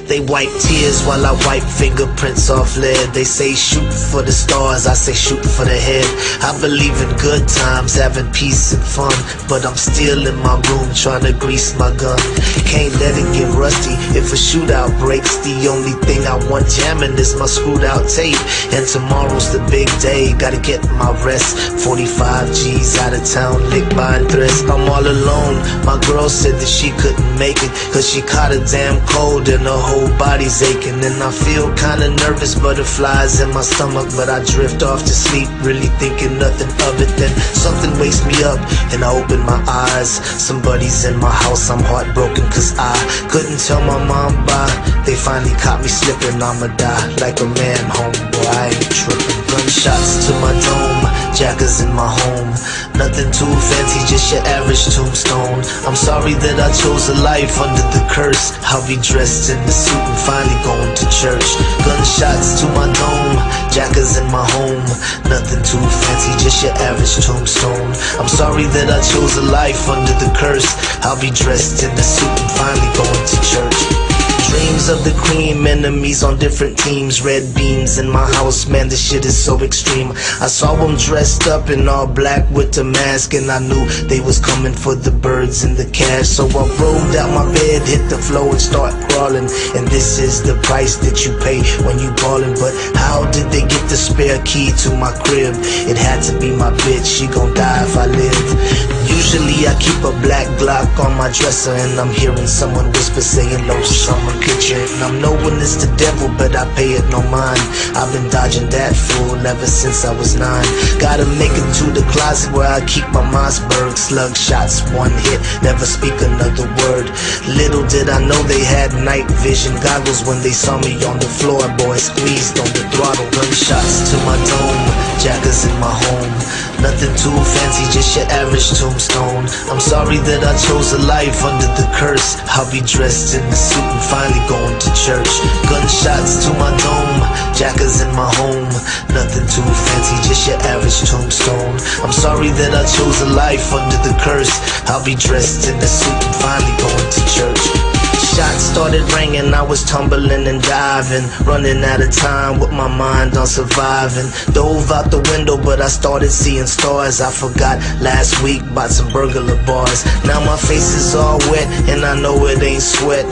They wipe tears while I wipe fingerprints off lead. They say shoot for the stars, I say shoot for the head. I believe in good times, having peace and fun, but I'm still in my room trying to grease my gun. Can't let it get rusty if a shootout breaks. The only thing I want jamming is my screwed out tape. And tomorrow's the big day, gotta get my rest. 45 G's out of town, licked by threats. I'm all alone, my girl said that she couldn't make it, cause she caught a damn cold and her whole body's aching. And I feel kinda nervous, butterflies in my stomach, but I drift off to sleep, really thinking nothing of it. Then something wakes me up and I open my eyes. Somebody's in my house, I'm heartbroken cause I couldn't tell my mom bye. They finally caught me slipping, I'ma die like a man, homeboy, I ain't tripping. Gunshots to my dome, jackers in my home. Nothing too fancy, just your average tombstone. I'm sorry that I chose a life under the curse. I'll be dressed in the suit and finally going to church. Gunshots to my dome, jackers in my home. Nothing too fancy, just your average tombstone. I'm sorry that I chose a life under the curse. I'll be dressed in the suit and finally going to church. Dreams of the cream, enemies on different teams. Red beams in my house, man, this shit is so extreme. I saw them dressed up in all black with the mask, and I knew they was coming for the birds and the cash. So I rolled out my bed, hit the floor and start crawling. And this is the price that you pay when you ballin'. But how did they get the spare key to my crib? It had to be my bitch, she gon' die if I live. Usually I keep a black Glock on my dresser, and I'm hearing someone whisper saying low summer kitchen. And I'm knowing it's the devil, but I pay it no mind. I've been dodging that fool ever since I was 9. Gotta make it to the closet where I keep my Mossberg. Slug shots, one hit, never speak another word. Little did I know they had night vision goggles when they saw me on the floor. Boy, squeezed on the throttle. Gunshots to my dome, jackers in my home. Nothing too fancy, just your average tombstone. I'm sorry that I chose a life under the curse. I'll be dressed in the suit and finally going to church. Gunshots to my dome, jackers in my home. Nothing too fancy, just your average tombstone. I'm sorry that I chose a life under the curse. I'll be dressed in the suit and finally going to church. Shots started ringing, I was tumbling and diving, running out of time with my mind on surviving. Dove out the window, but I started seeing stars. I forgot last week about some burglar bars. Now my face is all wet and I know it ain't sweat.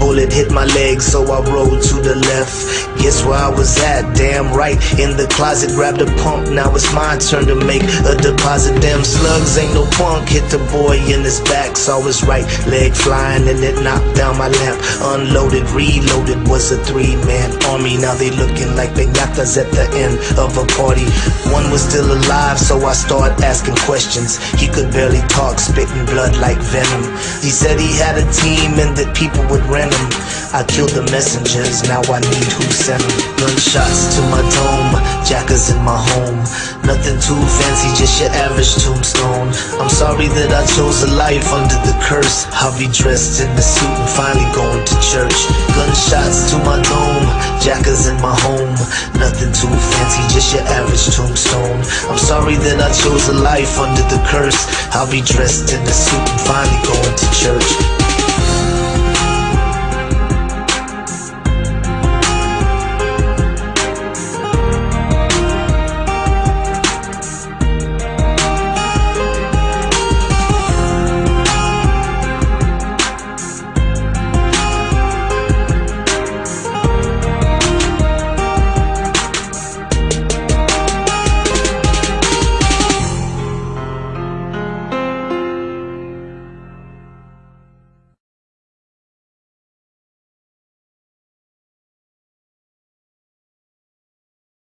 Bullet hit my leg, so I rolled to the left. Guess where I was at? Damn right, in the closet, grabbed a pump. Now it's my turn to make a deposit. Damn slugs ain't no punk. Hit the boy in his back, saw his right leg flying and it knocked down my lamp. Unloaded, reloaded, was a 3-man army. Now they looking like piñatas at the end of a party. One was still alive, so I started asking questions. He could barely talk, spitting blood like venom. He said he had a team and that people would rent him. I killed the messengers, now I need who sent them. Gunshots to my dome, jackers in my home. Nothing too fancy, just your average tombstone. I'm sorry that I chose a life under the curse. I'll be dressed in the suit and finally going to church. Gunshots to my dome, jackers in my home. Nothing too fancy, just your average tombstone. I'm sorry that I chose a life under the curse. I'll be dressed in the suit and finally going to church.